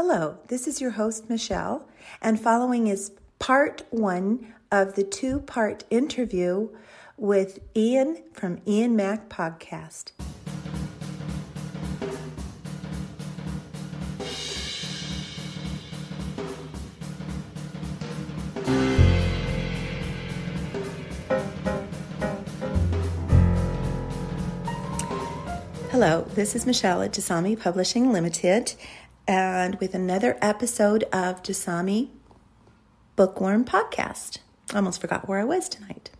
Hello, this is your host, Michèle, and following is part 1 of the 2-part interview with Ian from Ian Mac Podcast. Hello, this is Michèle at Dasami Publishing Limited, and with another episode of Dasami Bookworm Podcast. I almost forgot where I was tonight.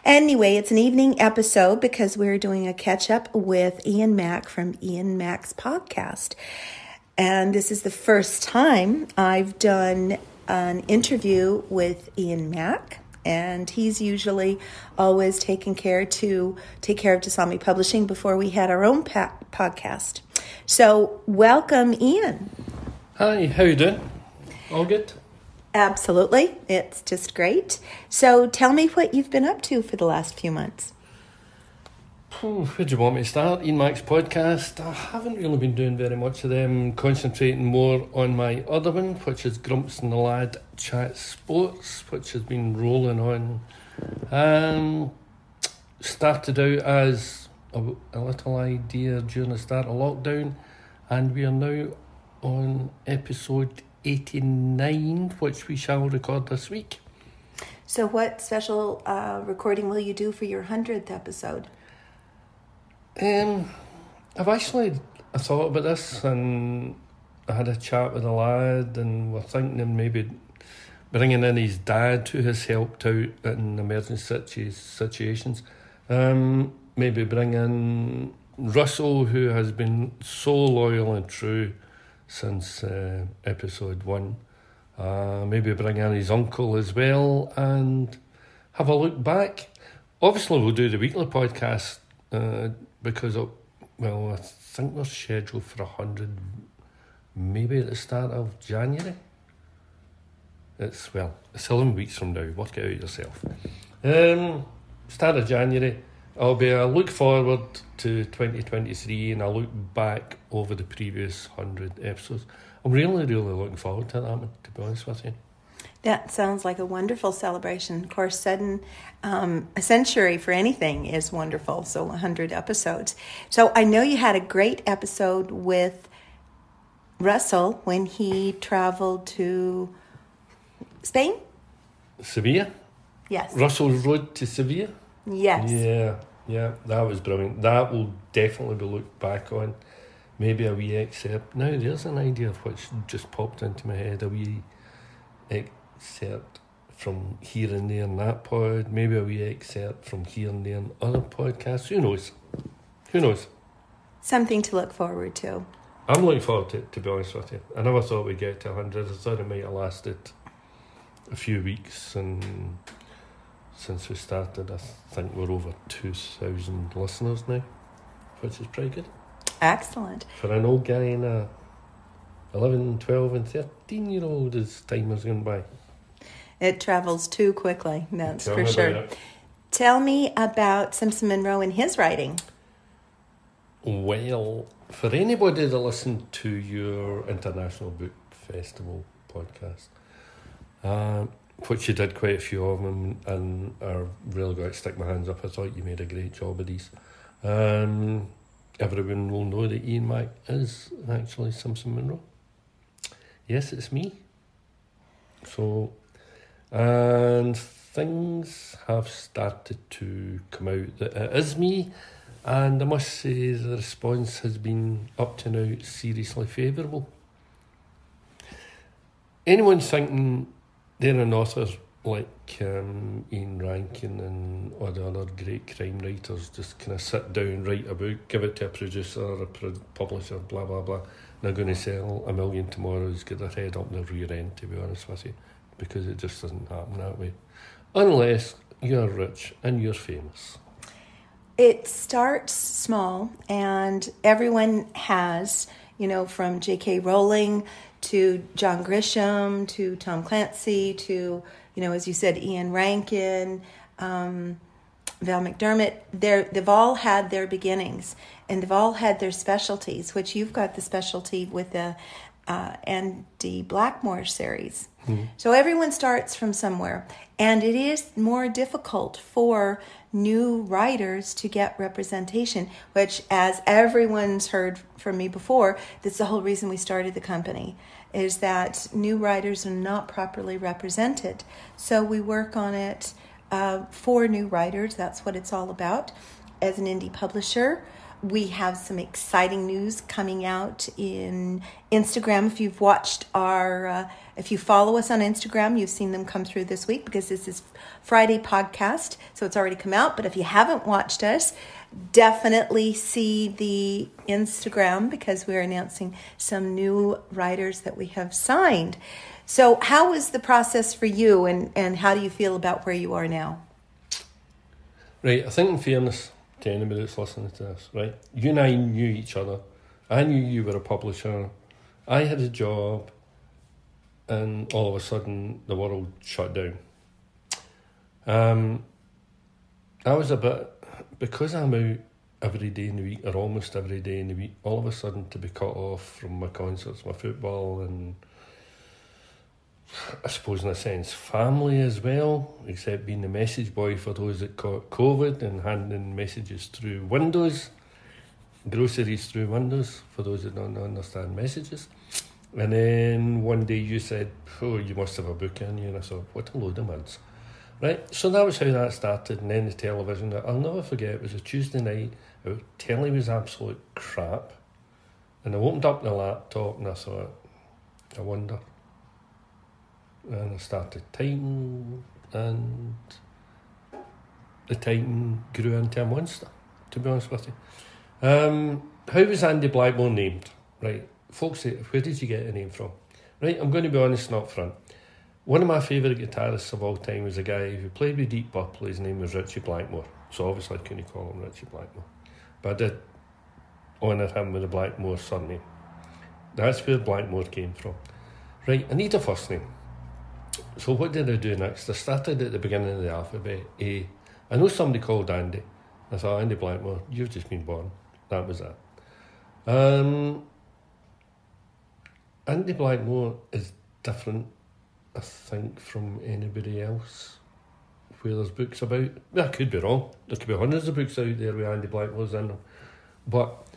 Anyway, it's an evening episode because we're doing a catch-up with Ian Mac from Ian Mac's podcast. And this is the first time I've done an interview with Ian Mac. And he's usually always taking care of Dasami Publishing before we had our own podcast. So, welcome, Ian. Hi, how you doing? All good? Absolutely. It's just great. So, tell me what you've been up to for the last few months. Where do you want me to start? Ian Mac's podcast. I haven't really been doing very much of them, concentrating more on my other one, which is Grumps and the Lad Chat Sports, which has been rolling on. Started out as a little idea during the start of lockdown, and we are now on episode 89, which we shall record this week. So what special recording will you do for your 100th episode? I thought about this, and I had a chat with a lad, and we're thinking of maybe bringing in his dad, who has helped out in emergency situations. Maybe bring in Russell, who has been so loyal and true since episode 1. Maybe bring in his uncle as well and have a look back. Obviously, we'll do the weekly podcast because, I think we're scheduled for 100 maybe at the start of January. It's 11 weeks from now. Work it out yourself. Start of January. I look forward to 2023 and I look back over the previous 100 episodes. I'm really, really looking forward to that one, to be honest with you. That sounds like a wonderful celebration. Of course, a century for anything is wonderful, so 100 episodes. So I know you had a great episode with Russell when he traveled to Spain? Sevilla? Yes. Russell's road to Sevilla? Yes. Yeah, that was brilliant. That will definitely be looked back on. Maybe a wee excerpt. Now, there's an idea of which just popped into my head, a wee excerpt from here and there in that pod, maybe a wee excerpt from here and there in other podcasts. Who knows? Something to look forward to. I'm looking forward to it, to be honest with you. I never thought we'd get to 100. I thought it might have lasted a few weeks, and since we started, I think we're over 2,000 listeners now, which is pretty good. Excellent. For an old guy and a 11, 12 and 13-year-old as time has gone by. It travels too quickly, that's for sure. Tell me about Simpson and his writing. Well, for anybody that listened to your International Book Festival podcast, which you did quite a few of them, and I really got to stick my hands up. I thought you made a great job of these. Everyone will know that Ian Mac is actually Simpson Monroe. Yes, it's me. So, and things have started to come out that it is me, and I must say the response has been, up to now, seriously favourable. Anyone thinking they're an author like Ian Rankin and all the other great crime writers just kind of sit down, write a book, give it to a producer or a publisher, blah, blah, blah, and they're going to sell 1 million tomorrow, get their head up in their rear end, to be honest with you, because it just doesn't happen that way. Unless you're rich and you're famous. It starts small, and everyone has, from J.K. Rowling to John Grisham to Tom Clancy to, as you said, Ian Rankin, Val McDermott, they've all had their beginnings, and they've all had their specialties, which you've got the specialty with the Andy Blackmore series. So everyone starts from somewhere, and it is more difficult for new writers to get representation, which, as everyone's heard from me before, that's the whole reason we started the company, is that new writers are not properly represented. So we work on it for new writers. That's what it's all about. As an indie publisher, we have some exciting news coming out in Instagram. If you've watched if you follow us on Instagram, you've seen them come through this week, because this is Friday podcast, so it's already come out. But if you haven't watched us, definitely see the Instagram, because we're announcing some new writers that we have signed. So how was the process for you, and how do you feel about where you are now? Right, I think in fairness to anybody that's listening to this, right, you and I knew each other. I knew you were a publisher. I had a job, and all of a sudden the world shut down. I was a bit, because I'm out every day in the week, or almost every day in the week, all of a sudden to be cut off from my concerts, my football, and I suppose in a sense family as well, except being the message boy for those that caught COVID and handing messages through windows, groceries through windows for those that don't understand messages. And then one day you said, oh, you must have a book in you, and I thought, what a load of muds. Right, so that was how that started. And then the television, I'll never forget, it was a Tuesday night, the telly was absolute crap, and I opened up the laptop and I thought, I wonder. And I started typing, and the typing grew into a monster, to be honest with you. How was Andy Blackmore named? Right, folks say, where did you get the name from? Right, I'm going to be honest and up front. One of my favourite guitarists of all time was a guy who played with Deep Purple. His name was Richie Blackmore, so obviously I couldn't call him Richie Blackmore. But I did honour him with the Blackmore surname. That's where Blackmore came from. Right, I need a first name. So what did I do next? I started at the beginning of the alphabet, A. I know somebody called Andy. I thought, Andy Blackmore, you've just been born. That was that. Andy Blackmore is different, I think, from anybody else where there's books about. Well, I could be wrong. There could be hundreds of books out there with Andy Blackmore's in them. But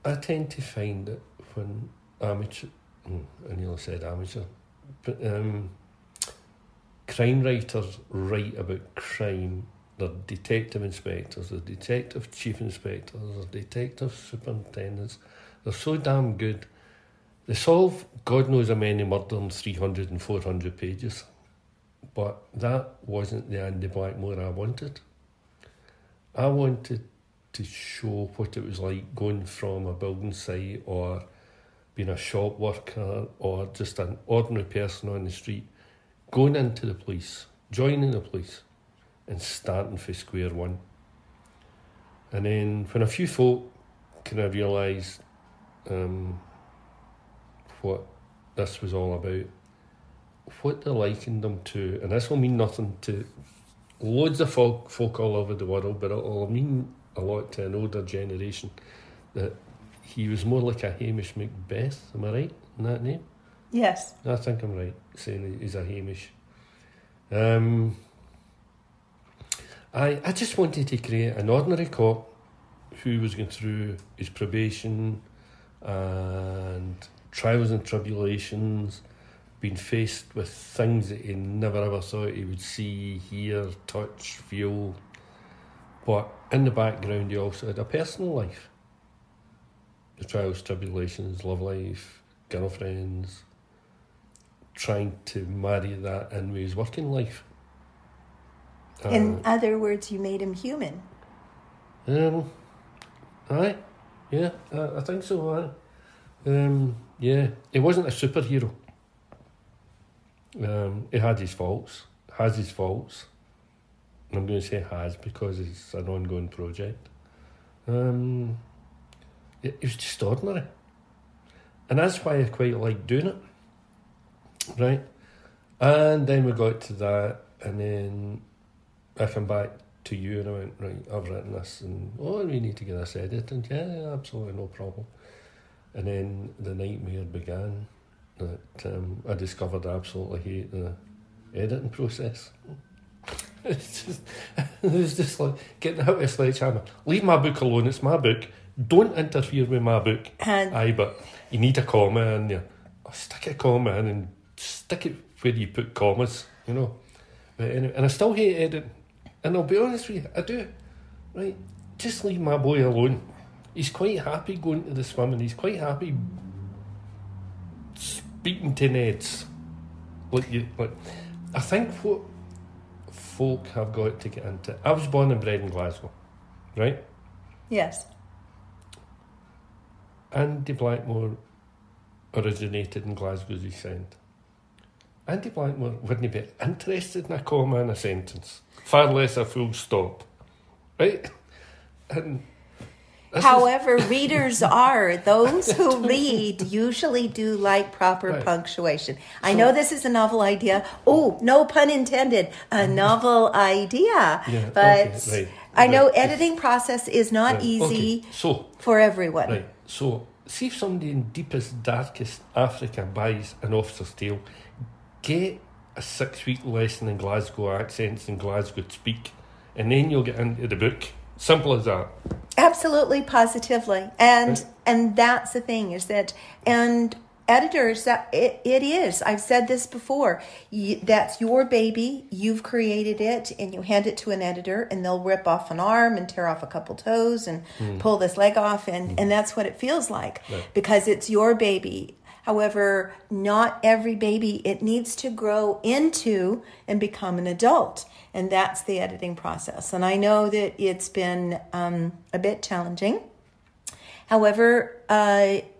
I tend to find that when amateur, I nearly said amateur, but crime writers write about crime, they're detective inspectors, they're detective chief inspectors, they're detective superintendents. They're so damn good. They solve God knows how many murder in 300 and 400 pages. But that wasn't the Andy Blackmore I wanted. I wanted to show what it was like going from a building site, or being a shop worker, or just an ordinary person on the street, going into the police, joining the police, and starting from square one. And then when a few folk kind of realised what this was all about, what they're liking them to, and this will mean nothing to loads of folk all over the world, but it'll mean a lot to an older generation, that he was more like a Hamish Macbeth. Am I right in that name? Yes. I think I'm right saying he's a Hamish. I just wanted to create an ordinary cop who was going through his probation and trials and tribulations, being faced with things that he never ever thought he would see, hear, touch, feel. But in the background he also had a personal life. The trials, tribulations, love life, girlfriends, trying to marry that in with his working life. In other words, you made him human. Aye, yeah, I think so, aye. Yeah, he wasn't a superhero. He had his faults, has his faults. And I'm going to say has because it's an ongoing project. It was just ordinary. And that's why I quite like doing it. Right? And then we got to that, and then I come back to you and I went, right, I've written this, and we need to get this edited. Yeah, absolutely, no problem. And then the nightmare began that I discovered I absolutely hate the editing process. It was just like getting hit with a sledgehammer. Leave my book alone, it's my book. Don't interfere with my book. Aye, but you need a comma in there. Oh, stick a comma in and stick it where you put commas, you know. But anyway, and I still hate editing. And I'll be honest with you, I do. Right? Just leave my boy alone. He's quite happy going to the swimming. He's quite happy speaking to Neds. I think what folk have got to get into. I was born and bred in Glasgow, right? Yes. Andy Blackmore originated in Glasgow's East End. Andy Blackmore wouldn't be interested in a comma in a sentence, far less a full stop, right? And however, readers are. Those who read usually do like proper punctuation. I know this is a novel idea. Oh, no pun intended. A novel idea. Yeah, but okay, right, I know editing process is not easy for everyone. Right. So, see if somebody in deepest, darkest Africa buys An Officer's Tale, get a 6-week lesson in Glasgow accents and Glasgow speak, and then you'll get into the book. Simple as that. Absolutely, positively. And that's the thing, is that, and editors, that it is. I've said this before. That's your baby. You've created it, and you hand it to an editor, and they'll rip off an arm and tear off a couple toes and pull this leg off, and that's what it feels like, because it's your baby. However, not every baby, it needs to grow into and become an adult. And that's the editing process. And I know that it's been a bit challenging. However,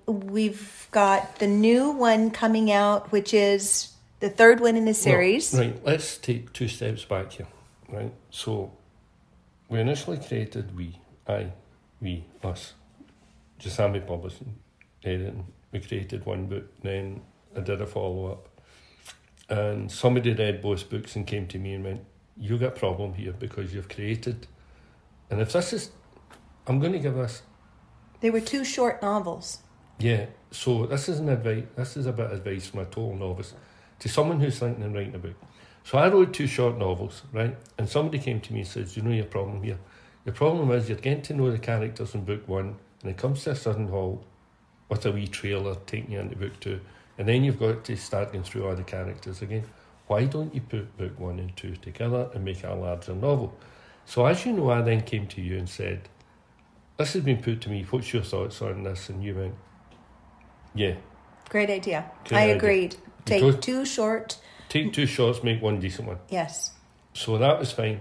we've got the new one coming out, which is the third one in the series. Well, right, let's take 2 steps back here. Right, so we initially created us, Jasami Publishing, editing. We created one book, then I did a follow-up. And somebody read both books and came to me and went, you got a problem here because you've created. And if this is, I'm going to give this. They were 2 short novels. Yeah, so this is a bit of advice from a total novice to someone who's thinking of writing a book. So I wrote 2 short novels, right? And somebody came to me and says, you know your problem here? Your problem is you're getting to know the characters in book 1, and it comes to a sudden halt with a wee trailer taking you into book 2, and then you've got to start going through all the characters again. Why don't you put book 1 and 2 together and make it a larger novel? So as you know, I then came to you and said, this has been put to me, what's your thoughts on this? And you went, yeah. Great idea. I agreed. Take 2 short. Take 2 shorts, make 1 decent one. Yes. So that was fine.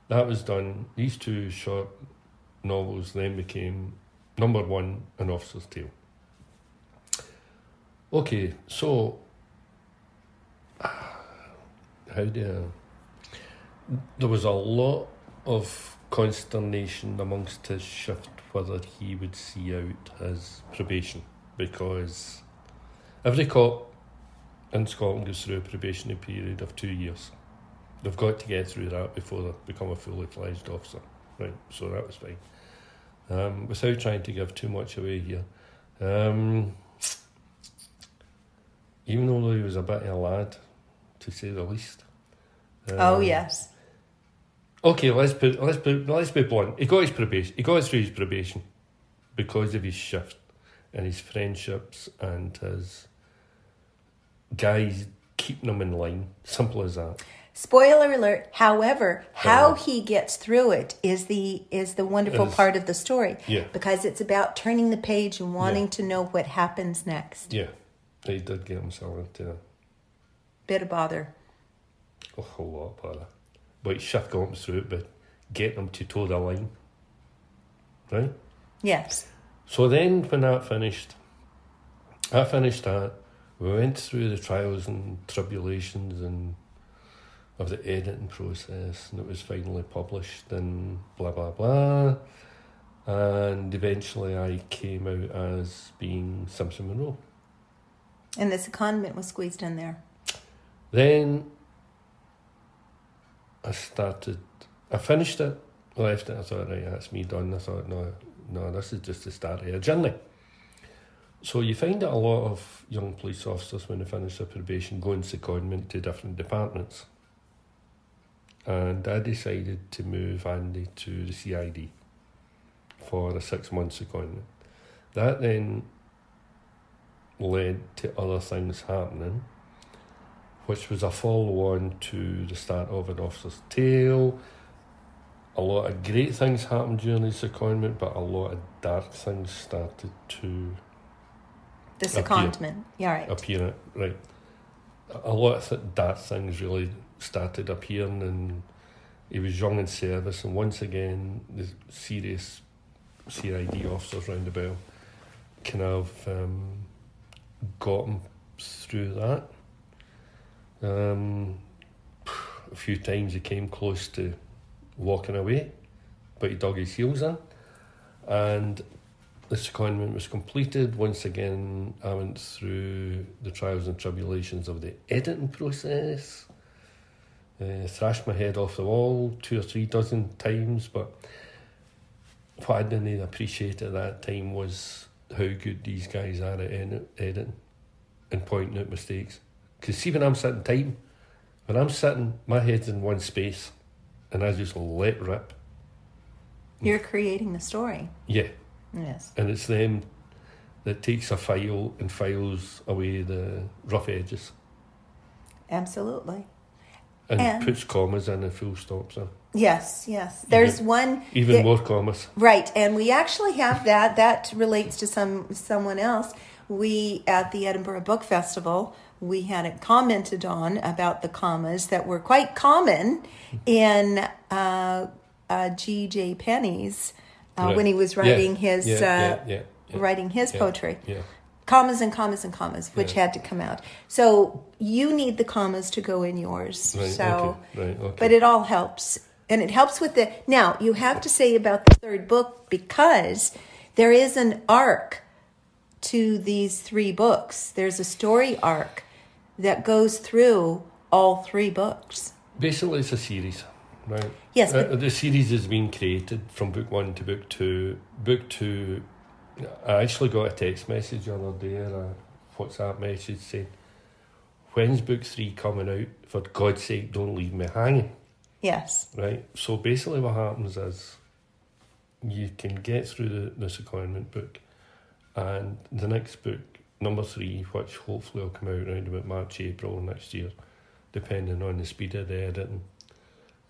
That was done. These 2 short novels then became number 1, An Officer's Tale. Okay, so there was a lot of consternation amongst his shift whether he would see out his probation, because every cop in Scotland goes through a probationary period of 2 years. They've got to get through that before they become a fully fledged officer, right? So that was fine. Without trying to give too much away here, even though he was a bit of a lad, to say the least. Oh yes. Okay, let's be blunt. He got his probation. He got through his probation because of his shift and his friendships and his guys keeping him in line. Simple as that. Spoiler alert. However, how he gets through it is the wonderful part of the story. Yeah. Because it's about turning the page and wanting to know what happens next. Yeah. He did get himself into a bit of bother. A whole lot of bother. But shift got him through it, but getting him to toe the line. Right? Yes. So then when that finished, that. We went through the trials and tribulations and of the editing process, and it was finally published and blah, blah, blah. And eventually I came out as being Simpson Monroe. And the secondment was squeezed in there. Then I finished it, left it, I thought, right, that's me done. I thought, no, this is just the start of a journey. So you find that a lot of young police officers, when they finish their probation, go on secondment to different departments. And I decided to move Andy to the CID for a 6-month secondment. That then led to other things happening, which was a follow-on to the start of An Officer's Tale. A lot of great things happened during the secondment, but a lot of dark things started to The secondment, appear, right. A lot of dark things really started appearing, and he was young in service, and once again, the serious CID officers round about kind of got him through that. A few times he came close to walking away, but he dug his heels in, and the secondment was completed. Once again, I went through the trials and tribulations of the editing process, thrashed my head off the wall 2 or 3 dozen times, but what I didn't appreciate at that time was how good these guys are at editing and pointing out mistakes. Because see, when I'm sitting typing, when I'm sitting, my head's in one space and I just let rip. You're creating the story. Yeah. Yes. And it's them that takes a file and files away the rough edges. Absolutely. And puts commas in and full stops in. Yes, yes. There's even more commas. Right, and we actually have that. That relates to someone else. We, at the Edinburgh Book Festival, we had it commented on about the commas that were quite common in G.J. Penney's when he was writing his writing his poetry. Yeah. Commas and commas and commas, which had to come out. So you need the commas to go in yours. Right, so, okay. But it all helps. And it helps with the... Now, you have to say about the third book, because there is an arc to these 3 books. There's a story arc that goes through all 3 books. Basically, it's a series, right? Yes. The series has been created from book 1 to book 2. Book 2... I actually got a text message the other day, or a WhatsApp message saying, "When's book 3 coming out? For God's sake, don't leave me hanging." Yes. Right? So basically what happens is you can get through the secondment book, and the next book, number 3, which hopefully will come out around about March, April next year, depending on the speed of the editing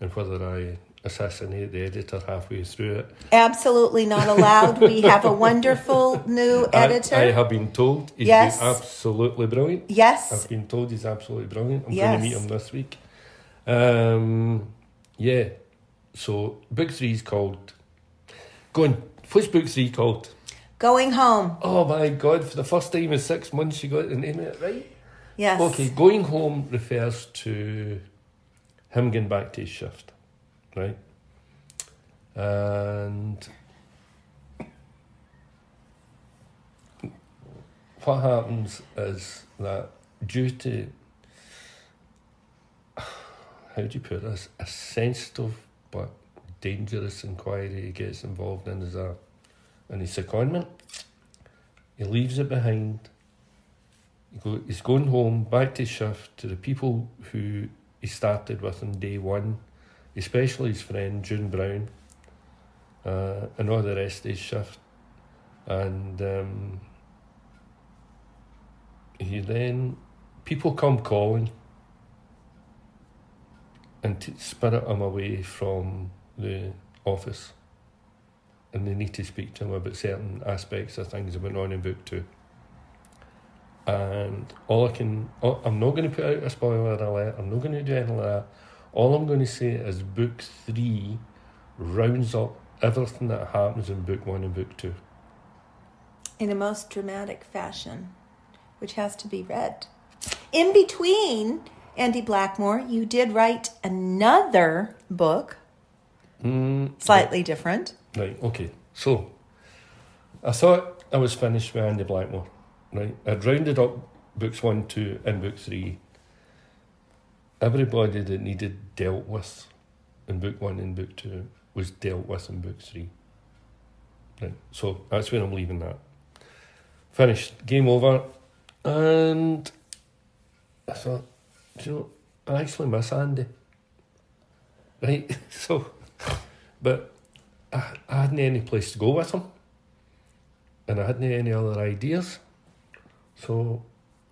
and whether I assassinate the editor halfway through it. Absolutely not allowed. We have a wonderful new editor. I have been told he's been absolutely brilliant. Yes. I've been told he's absolutely brilliant. I'm yes. going to meet him this week. Yeah. So book 3 is called... What's book 3 called? Going Home. Oh my God, for the first time in 6 months you got the name of it right? Yes. Okay, Going Home refers to him getting back to his shift, right? And what happens is that due to, how do you put this, a sensitive but dangerous inquiry he gets involved in in his secondment, he leaves it behind. He's going home, back to his shift, to the people who he started with on day 1, especially his friend June Brown, and all the rest of his shift. And people come calling and to spirit him away from the office, and they need to speak to him about certain aspects of things that went on in book 2. And I'm not going to put out a spoiler alert, I'm not going to do anything like that. All I'm going to say is book 3 rounds up everything that happens in book 1 and book 2. In a most dramatic fashion, which has to be read. In between, Andy Blackmore, you did write another book, slightly different. Right, okay. So, I thought I was finished with Andy Blackmore. Right, I'd rounded up books 1, 2 and book 3. Everybody that needed dealt with in book 1 and book 2 was dealt with in book 3. Right, so that's where I'm leaving that. finished, game over. And I thought, I actually miss Andy. Right? So, but I hadn't any place to go with him. And I hadn't any other ideas. So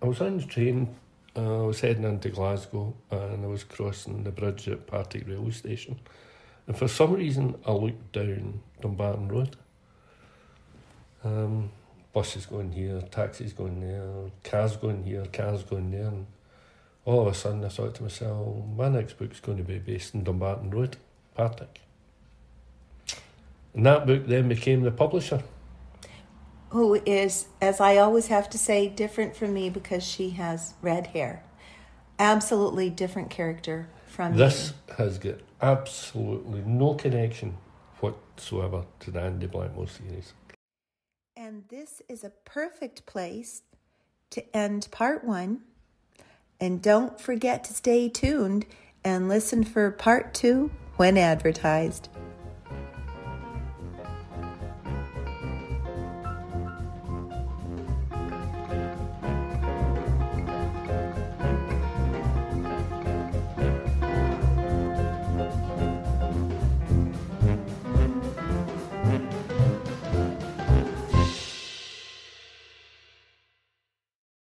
I was on the train, I was heading into Glasgow, and I was crossing the bridge at Partick railway station. And for some reason, I looked down Dumbarton Road. Buses going here, taxis going there, cars going here, cars going there. And all of a sudden, I thought to myself, my next book's going to be based in Dumbarton Road, Partick. And that book then became The Publisher. Who is, as I always have to say, different from me because she has red hair. Absolutely different character from This me. has got absolutely no connection whatsoever to the Andy Blackmore series. And this is a perfect place to end part 1. And don't forget to stay tuned and listen for part 2 when advertised.